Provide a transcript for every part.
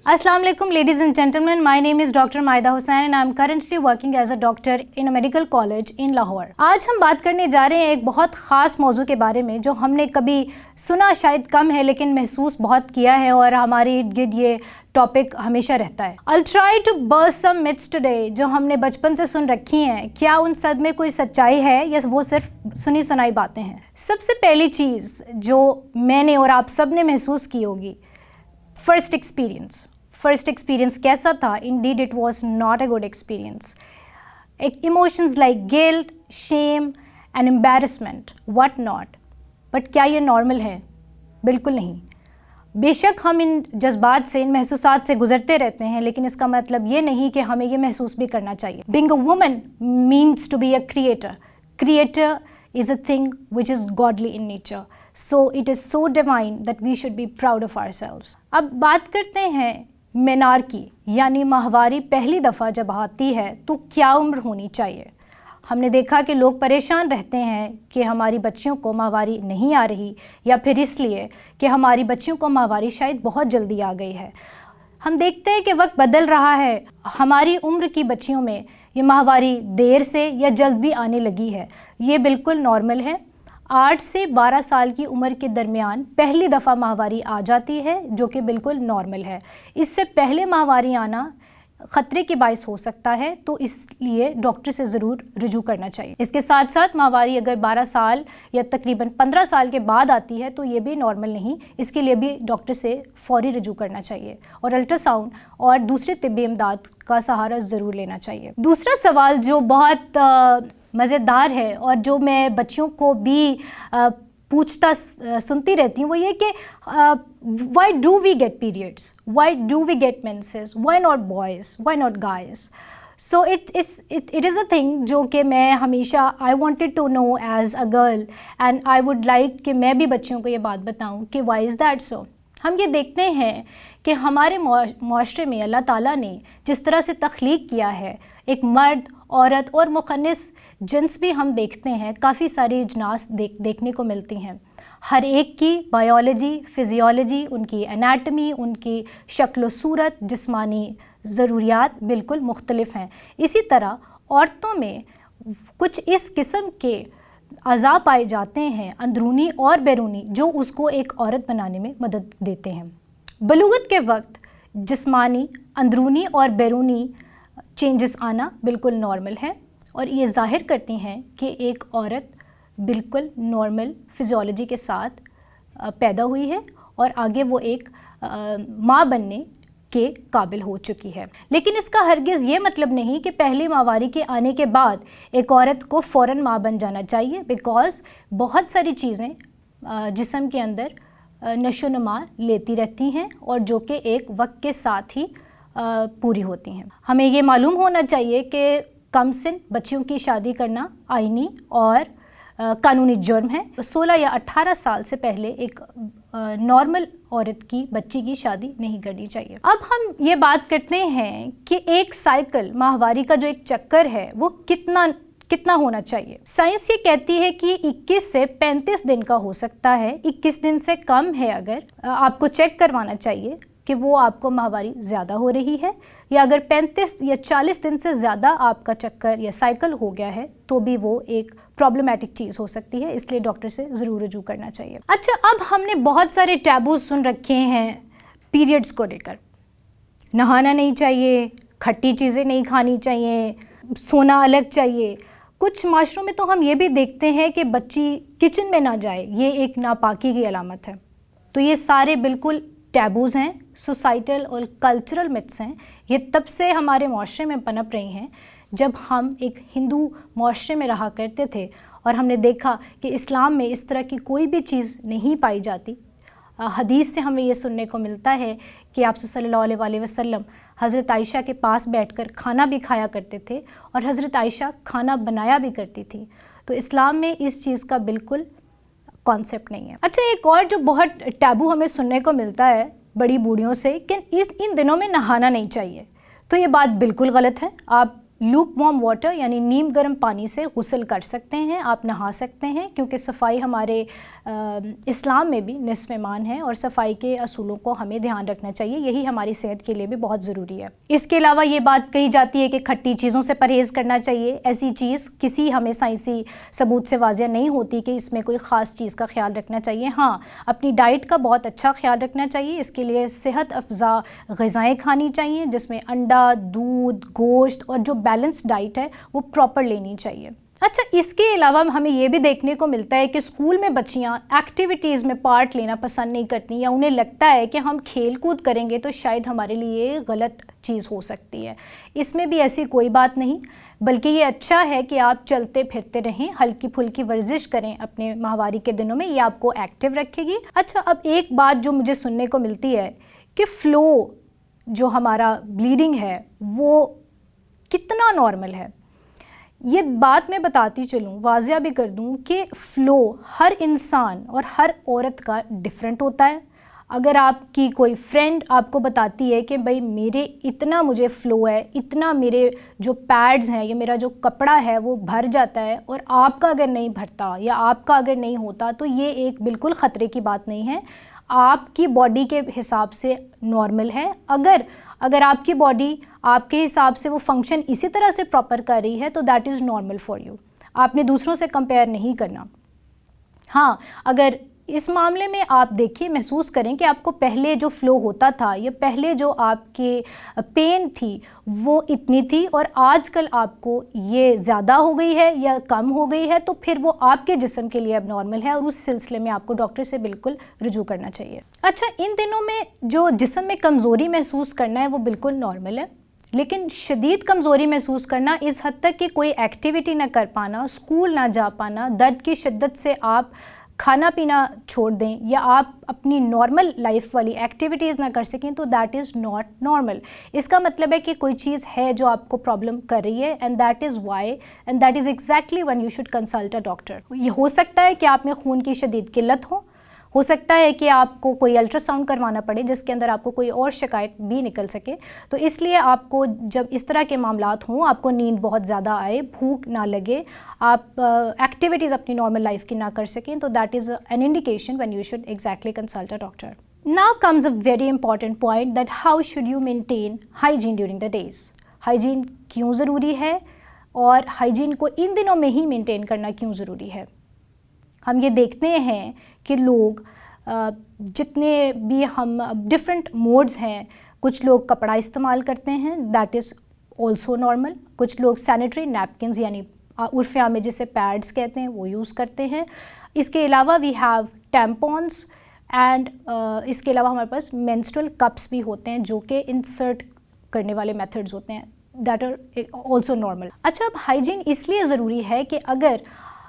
Assalamu alaikum ladies and gentlemen, my name is Dr. Maida Hussain and I am currently working as a doctor in a medical college in Lahore. आज हम बात करने जा रहे हैं एक बहुत ख़ास मौजू के बारे में जो हमने कभी सुना शायद कम है लेकिन महसूस बहुत किया है और हमारे इर्द गिर्द ये टॉपिक हमेशा रहता है. I'll try to burst some myths today जो हमने बचपन से सुन रखी हैं. क्या उन सब में कोई सच्चाई है या वो सिर्फ सुनी सुनाई बातें हैं? सबसे पहली चीज़ जो मैंने और आप सब ने महसूस की होगी, फर्स्ट एक्सपीरियंस कैसा था? Indeed it was not a good experience. Emotions like guilt, shame and embarrassment, what not. But क्या ये नॉर्मल है? बिल्कुल नहीं. बेशक हम इन जज्बात से, इन महसूसात से गुजरते रहते हैं, लेकिन इसका मतलब ये नहीं कि हमें ये महसूस भी करना चाहिए. Being a woman means to be a creator is a thing which is godly in nature. So it is so divine that we should be proud of ourselves. अब बात करते हैं मेनार्की यानी माहवारी पहली दफ़ा जब आती है तो क्या उम्र होनी चाहिए? हमने देखा कि लोग परेशान रहते हैं कि हमारी बच्चियों को माहवारी नहीं आ रही या फिर इसलिए कि हमारी बच्चियों को माहवारी शायद बहुत जल्दी आ गई है. हम देखते हैं कि वक्त बदल रहा है. हमारी उम्र की बच्चियों में ये माहवारी देर से या जल्द भी आने लगी है. ये बिल्कुल नॉर्मल है. 8 से 12 साल की उम्र के दरमियान पहली दफ़ा माहवारी आ जाती है जो कि बिल्कुल नॉर्मल है. इससे पहले माहवारी आना ख़तरे की बाइस हो सकता है, तो इसलिए डॉक्टर से ज़रूर रुजू करना चाहिए. इसके साथ साथ माहवारी अगर 12 साल या तकरीबन 15 साल के बाद आती है तो ये भी नॉर्मल नहीं. इसके लिए भी डॉक्टर से फ़ौरी रुजू करना चाहिए और अल्ट्रासाउंड और दूसरे तिब्बी इमदाद का सहारा ज़रूर लेना चाहिए. दूसरा सवाल जो बहुत मज़ेदार है और जो मैं बच्चियों को भी पूछता सुनती रहती हूँ वो ये कि why do we get periods, why do we get menses, why not boys, why not guys. So it is a thing जो कि मैं हमेशा I wanted to know as a girl and I would like कि मैं भी बच्चियों को ये बात बताऊँ कि why is that so. हम ये देखते हैं कि हमारे माशरे में अल्लाह ताला ने जिस तरह से तख्लीक किया है, एक मर्द, औरत और मुखन्निस जिन्स भी हम देखते हैं, काफ़ी सारी इजनास देखने को मिलती हैं. हर एक की बायोलॉजी, फिजियोलॉजी, उनकी एनाटमी, उनकी शक्ल सूरत, जिस्मानी ज़रूरियात बिल्कुल मुख्तलिफ हैं. इसी तरह औरतों में कुछ इस किस्म के अज़ा पाए जाते हैं अंदरूनी और बैरूनी जो उसको एक औरत बनाने में मदद देते हैं. बलूगत के वक्त जिस्मानी, अंदरूनी और बैरूनी चेंजेस आना बिल्कुल नॉर्मल है और ये ज़ाहिर करती हैं कि एक औरत बिल्कुल नॉर्मल फिजियोलॉजी के साथ पैदा हुई है और आगे वो एक माँ बनने के काबिल हो चुकी है. लेकिन इसका हरगिज़ ये मतलब नहीं कि पहली माहवारी के आने के बाद एक औरत को फ़ौरन माँ बन जाना चाहिए, बिकॉज़ बहुत सारी चीज़ें जिस्म के अंदर नशो नुमा लेती रहती हैं और जो कि एक वक्त के साथ ही पूरी होती हैं. हमें ये मालूम होना चाहिए कि कम सिन बच्चियों की शादी करना आईनी और कानूनी जुर्म है. 16 या 18 साल से पहले एक नॉर्मल औरत की बच्ची की शादी नहीं करनी चाहिए. अब हम ये बात करते हैं कि एक साइकिल, माहवारी का जो एक चक्कर है वो कितना होना चाहिए. साइंस ये कहती है कि 21 से 35 दिन का हो सकता है. 21 दिन से कम है अगर आपको चेक करवाना चाहिए कि वो आपको माहवारी ज़्यादा हो रही है, या अगर 35 या 40 दिन से ज़्यादा आपका चक्कर या साइकिल हो गया है तो भी वो एक प्रॉब्लमेटिक चीज़ हो सकती है. इसलिए डॉक्टर से ज़रूर रुजू करना चाहिए. अच्छा, अब हमने बहुत सारे टैबूज सुन रखे हैं पीरियड्स को लेकर. नहाना नहीं चाहिए, खट्टी चीज़ें नहीं खानी चाहिए, सोना अलग चाहिए. कुछ माशरों में तो हम ये भी देखते हैं कि बच्ची किचन में ना जाए, ये एक नापाकी की अलामत है. तो ये सारे बिल्कुल टैबूज़ हैं, सोसाइटल और कल्चरल मिथ्स हैं. ये तब से हमारे माशरे में पनप रही हैं जब हम एक हिंदू माशरे में रहा करते थे और हमने देखा कि इस्लाम में इस तरह की कोई भी चीज़ नहीं पाई जाती. हदीस से हमें ये सुनने को मिलता है कि आप सल्लल्लाहु अलैहि वसल्लम हज़रत आयशा के पास बैठकर खाना भी खाया करते थे और हज़रत आयशा खाना बनाया भी करती थी. तो इस्लाम में इस चीज़ का बिल्कुल कॉन्सेप्ट नहीं है. अच्छा, एक और जो बहुत टैबू हमें सुनने को मिलता है बड़ी बूढ़ियों से कि इन दिनों में नहाना नहीं चाहिए. तो ये बात बिल्कुल गलत है. आप لوک وارم واٹر یعنی نیم گرم پانی سے غسل کر سکتے ہیں, آپ نہا سکتے ہیں, کیونکہ صفائی ہمارے اسلام میں بھی نصف ایمان ہے اور صفائی کے اصولوں کو ہمیں دھیان رکھنا چاہیے, یہی ہماری صحت کے لیے بھی بہت ضروری ہے. اس کے علاوہ یہ بات کہی جاتی ہے کہ کھٹی چیزوں سے پرہیز کرنا چاہیے. ایسی چیز کسی ہمیں سائنسی ثبوت سے واضح نہیں ہوتی کہ اس میں کوئی خاص چیز کا خیال رکھنا چاہیے. ہاں, اپنی ڈائٹ کا بہت اچھا خیال رکھنا چاہیے. اس کے لیے صحت افزا غذائیں کھانی چاہیے جس میں انڈا, دودھ, گوشت اور جو بیلنس ڈائٹ ہے وہ پراپر لینی چاہیے. اچھا, اس کے علاوہ ہمیں یہ بھی دیکھنے کو ملتا ہے کہ اسکول میں بچیاں ایکٹیویٹیز میں پارٹ لینا پسند نہیں کرتی, یا انہیں لگتا ہے کہ ہم کھیل کود کریں گے تو شاید ہمارے لیے غلط چیز ہو سکتی ہے. اس میں بھی ایسی کوئی بات نہیں, بلکہ یہ اچھا ہے کہ آپ چلتے پھرتے رہیں, ہلکی پھلکی ورزش کریں اپنے ماہواری کے دنوں میں, یہ آپ کو ایکٹیو رکھے گی. اچھا, اب ایک بات جو مجھے سننے کو ملتی ہے کہ فلو جو ہمارا بلیڈنگ ہے وہ کتنا نارمل ہے. یہ بات میں بتاتی چلوں, واضح بھی کر دوں کہ فلو ہر انسان اور ہر عورت کا ڈیفرنٹ ہوتا ہے. اگر آپ کی کوئی فرینڈ آپ کو بتاتی ہے کہ بھائی میرے اتنا مجھے فلو ہے, اتنا میرے جو پیڈز ہیں یا میرا جو کپڑا ہے وہ بھر جاتا ہے, اور آپ کا اگر نہیں بھرتا یا آپ کا اگر نہیں ہوتا, تو یہ ایک بالکل خطرے کی بات نہیں ہے. آپ کی باڈی کے حساب سے نارمل ہے. اگر آپ کی باڈی آپ کے حساب سے وہ فنکشن اسی طرح سے پراپر کر رہی ہے تو that is normal for you. آپ نے دوسروں سے کمپیئر نہیں کرنا. ہاں, اگر اس معاملے میں آپ دیکھیے, محسوس کریں کہ آپ کو پہلے جو فلو ہوتا تھا یا پہلے جو آپ کے پین تھی وہ اتنی تھی اور آج کل آپ کو یہ زیادہ ہو گئی ہے یا کم ہو گئی ہے, تو پھر وہ آپ کے جسم کے لیے اب نارمل ہے, اور اس سلسلے میں آپ کو ڈاکٹر سے بالکل رجوع کرنا چاہیے. اچھا, ان دنوں میں جو جسم میں کمزوری محسوس کرنا ہے وہ بالکل نارمل ہے, لیکن شدید کمزوری محسوس کرنا اس حد تک کہ کوئی ایکٹیویٹی نہ کر پانا, اسکول نہ جا پانا, درد کی شدت سے آپ کھانا پینا چھوڑ دیں یا آپ اپنی نارمل لائف والی ایکٹیویٹیز نہ کر سکیں, تو دیٹ از ناٹ نارمل. اس کا مطلب ہے کہ کوئی چیز ہے جو آپ کو پرابلم کر رہی ہے, and that is why and that is exactly when you should consult a doctor. یہ ہو سکتا ہے کہ آپ میں خون کی شدید قلت ہو سکتا ہے کہ آپ کو کوئی الٹرا ساؤنڈ کروانا پڑے جس کے اندر آپ کو کوئی اور شکایت بھی نکل سکے. تو اس لیے آپ کو جب اس طرح کے معاملات ہوں, آپ کو نیند بہت زیادہ آئے, بھوک نہ لگے, آپ ایکٹیویٹیز اپنی نارمل لائف کی نہ کر سکیں, تو that is an indication when you should exactly consult a doctor. Now comes a very important point that how should you maintain hygiene during the days. Hygiene کیوں ضروری ہے اور ہائیجین کو ان دنوں میں ہی مینٹین کرنا کیوں ضروری ہے. ہم یہ دیکھتے ہیں کہ لوگ جتنے بھی ہم ڈفرینٹ موڈز ہیں, کچھ لوگ کپڑا استعمال کرتے ہیں, دیٹ از آلسو نارمل. کچھ لوگ سینیٹری نیپکنز یعنی عرف عام میں جسے پیڈز کہتے ہیں وہ یوز کرتے ہیں. اس کے علاوہ وی ہیو ٹیمپونس اینڈ اس کے علاوہ ہمارے پاس مینسٹرل کپس بھی ہوتے ہیں جو کہ انسرٹ کرنے والے میتھڈز ہوتے ہیں, دیٹ آر آلسو نارمل. اچھا, اب ہائیجین اس لیے ضروری ہے کہ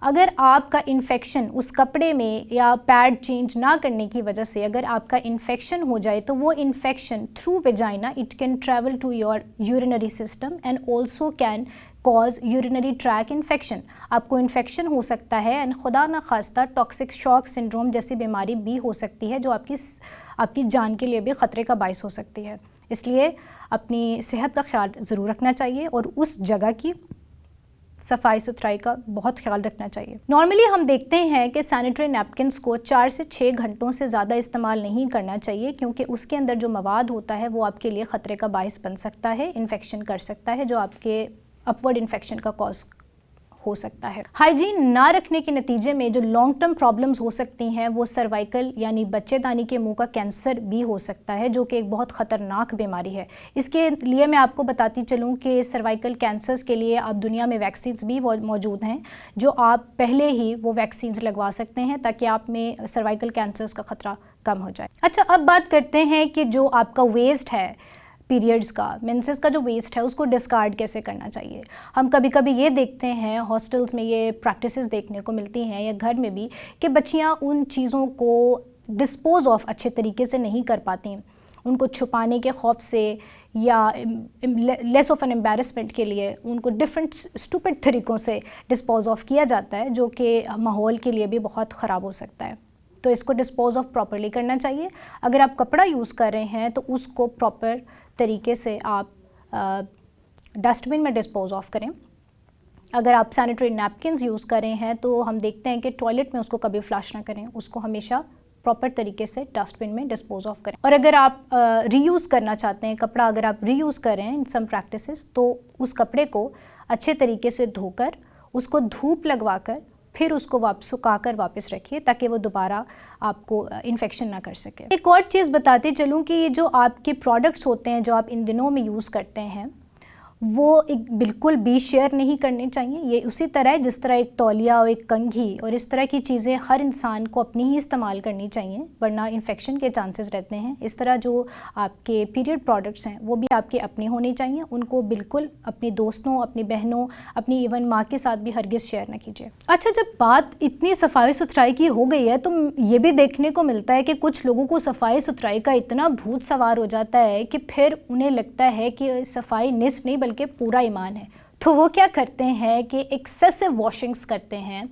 اگر آپ کا انفیکشن اس کپڑے میں یا پیڈ چینج نہ کرنے کی وجہ سے اگر آپ کا انفیکشن ہو جائے, تو وہ infection through vagina it can travel to your urinary system and also can cause urinary tract infection. آپ کو انفیکشن ہو سکتا ہے اینڈ خدا نخواستہ ٹاکسک شاک سنڈروم جیسی بیماری بھی ہو سکتی ہے جو آپ کی جان کے لیے بھی خطرے کا باعث ہو سکتی ہے. اس لیے اپنی صحت کا خیال ضرور رکھنا چاہیے اور اس جگہ کی صفائی ستھرائی کا بہت خیال رکھنا چاہیے. نارملی ہم دیکھتے ہیں کہ سینیٹری نیپکنس کو 4 سے 6 گھنٹوں سے زیادہ استعمال نہیں کرنا چاہیے, کیونکہ اس کے اندر جو مواد ہوتا ہے وہ آپ کے لیے خطرے کا باعث بن سکتا ہے, انفیکشن کر سکتا ہے جو آپ کے اپورڈ انفیکشن کا کاز ہو سکتا ہے. ہائیجین نہ رکھنے کے نتیجے میں جو لانگ ٹرم پرابلمز ہو سکتی ہیں وہ سروائکل یعنی بچے دانی کے منہ کا کینسر بھی ہو سکتا ہے, جو کہ ایک بہت خطرناک بیماری ہے. اس کے لیے میں آپ کو بتاتی چلوں کہ سروائکل کینسرز کے لیے اب دنیا میں ویکسینز بھی موجود ہیں جو آپ پہلے ہی وہ ویکسینز لگوا سکتے ہیں تاکہ آپ میں سروائکل کینسرز کا خطرہ کم ہو جائے. اچھا, اب بات کرتے ہیں کہ جو آپ کا ویسٹ ہے پیریڈز کا, مینسز کا جو ویسٹ ہے اس کو ڈسکارڈ کیسے کرنا چاہیے. ہم کبھی کبھی یہ دیکھتے ہیں, ہاسٹلز میں یہ پریکٹسز دیکھنے کو ملتی ہیں یا گھر میں بھی, کہ بچیاں ان چیزوں کو ڈسپوز آف اچھے طریقے سے نہیں کر پاتی. ان کو چھپانے کے خوف سے یا لیس آف این امبیرسمنٹ کے لیے ان کو ڈفرینٹ اسٹوپڈ طریقوں سے ڈسپوز آف کیا جاتا ہے, جو کہ ماحول کے لیے بھی بہت خراب ہو سکتا ہے. تو اس کو ڈسپوز آف پراپرلی کرنا چاہیے. اگر آپ کپڑا یوز کر رہے ہیں تو اس کو پراپر طریقے سے آپ डस्टबिन में डिस्पोज ऑफ करें। अगर आप सैनिटरी नैपकिन्स यूज़ कर रहे हैं तो हम देखते हैं कि टॉयलेट में उसको कभी फ्लश ना करें, उसको हमेशा प्रॉपर तरीके से डस्टबिन में डिस्पोज ऑफ करें। और अगर आप रीयूज़ करना चाहते हैं कपड़ा, अगर आप रीयूज़ कर रहे हैं इन सम प्रैक्टिसेस, तो उस कपड़े को अच्छे तरीके से धोकर उसको धूप लगवाकर फिर उसको सुखाकर वापस रखिए ताकि वो दोबारा आपको इन्फेक्शन ना कर सके। एक और चीज़ बताते चलूँ कि ये जो आपके प्रोडक्ट्स होते हैं जो आप इन दिनों में यूज़ करते हैं वो एक बिल्कुल भी शेयर नहीं करने चाहिए। ये उसी तरह है जिस तरह एक तौलिया और एक कंघी और इस तरह की चीज़ें हर इंसान को अपनी ही इस्तेमाल करनी चाहिए, वरना इन्फेक्शन के चांसेस रहते हैं। इस तरह जो आपके पीरियड प्रोडक्ट्स हैं वो भी आपके अपने होने चाहिए, उनको बिल्कुल अपने दोस्तों, अपनी बहनों, अपनी इवन माँ के साथ भी हरगिज़ शेयर न कीजिए। अच्छा, जब बात इतनी सफाई सुथराई की हो गई है तो ये भी देखने को मिलता है कि कुछ लोगों को सफाई सुथराई का इतना भूत सवार हो जाता है कि फिर उन्हें लगता है कि सफाई निस्फ नहीं बल्कि पूरा ईमान है। तो वो क्या करते हैं कि एक्सेसिव वॉशिंग्स करते हैं।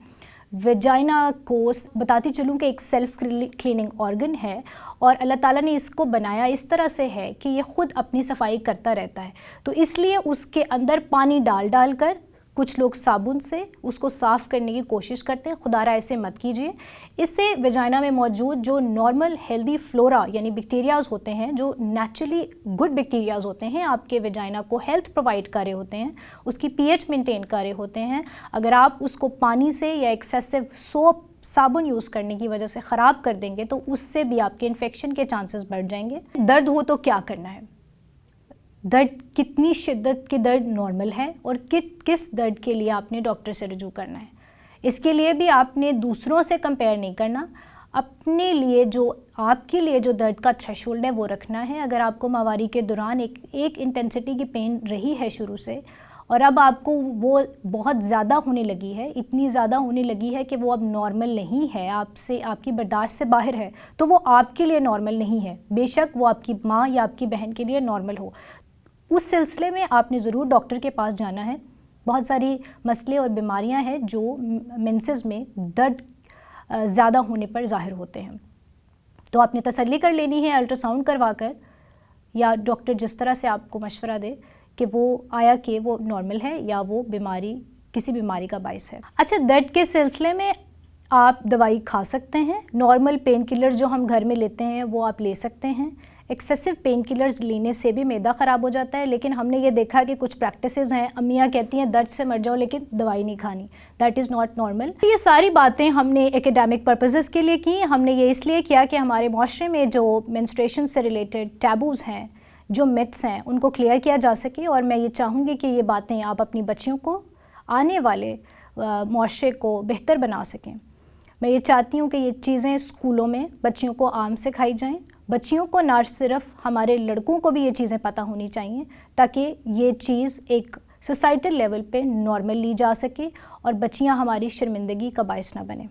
वेजाइना को बताती चलूँ कि एक सेल्फ क्लीनिंग ऑर्गन है और अल्लाह ताला ने इसको बनाया इस तरह से है कि ये ख़ुद अपनी सफाई करता रहता है, तो इसलिए उसके अंदर पानी डाल कर कुछ लोग साबुन से उसको साफ़ करने की कोशिश करते हैं। खुदारा ऐसे मत कीजिए। इससे वेजाइना में मौजूद जो नॉर्मल हेल्दी फ्लोरा यानी बैक्टीरियाज़ होते हैं, जो नेचुरली गुड बैक्टीरियाज़ होते हैं, आपके वेजाइना को हेल्थ प्रोवाइड कर रहे होते हैं, उसकी पीएच मेंटेन कर रहे होते हैं, अगर आप उसको पानी से या एक्सेसिव सोप साबुन यूज़ करने की वजह से ख़राब कर देंगे तो उससे भी आपके इन्फेक्शन के चांसेस बढ़ जाएंगे। दर्द हो तो क्या करना है? दर्द कितनी शिद्दत के दर्द नॉर्मल है और किस दर्द के लिए आपने डॉक्टर से रुजू करना है, इसके लिए भी आपने दूसरों से कंपेयर नहीं करना। अपने लिए जो आपके लिए जो दर्द का थ्रेशोल्ड है वो रखना है। अगर आपको माहवारी के दौरान एक इंटेंसिटी की पेन रही है शुरू से और अब आपको वो बहुत ज़्यादा होने लगी है, इतनी ज़्यादा होने लगी है कि वो अब नॉर्मल नहीं है, आपसे आपकी बर्दाश्त से बाहर है, तो वो आपके लिए नॉर्मल नहीं है। बेशक वो आपकी माँ या आपकी बहन के लिए नॉर्मल हो, उस सिलसिले में आपने ज़रूर डॉक्टर के पास जाना है। बहुत सारी मसले और बीमारियां हैं जो मेंसेस में दर्द ज़्यादा होने पर ज़ाहिर होते हैं, तो आपने तसल्ली कर लेनी है अल्ट्रासाउंड करवा कर, या डॉक्टर जिस तरह से आपको मशवरा दे कि वो आया कि वो नॉर्मल है या वो बीमारी किसी बीमारी का बाइस है। अच्छा, दर्द के सिलसिले में आप दवाई खा सकते हैं। नॉर्मल पेन किलर जो हम घर में लेते हैं वो आप ले सकते हैं। एक्सेसिव पेन किलर्स लेने से भी मैदा ख़राब हो जाता है, लेकिन हमने ये देखा कि कुछ प्रैक्टिसेस हैं, अम्मियाँ कहती हैं दर्द से मर जाओ लेकिन दवाई नहीं खानी, दैट इज़ नॉट नॉर्मल। ये सारी बातें हमने एकेडमिक पर्पसेस के लिए की। हमने ये इसलिए किया कि हमारे माशरे में जो मेंस्ट्रुएशन से रिलेटेड टैबूज़ हैं, जो मिथ्स हैं, उनको क्लियर किया जा सके। और मैं ये चाहूँगी कि ये बातें आप अपनी बच्चियों को, आने वाले माशरे को बेहतर बना सकें। मैं ये चाहती हूँ कि ये चीज़ें स्कूलों में बच्चियों को आम सिखाई जाएं। बच्चियों को ना सिर्फ, हमारे लड़कों को भी ये चीज़ें पता होनी चाहिए ताकि ये चीज़ एक सोसाइटल लेवल पे नॉर्मल ली जा सके और बच्चियाँ हमारी शर्मिंदगी का बायस ना बने।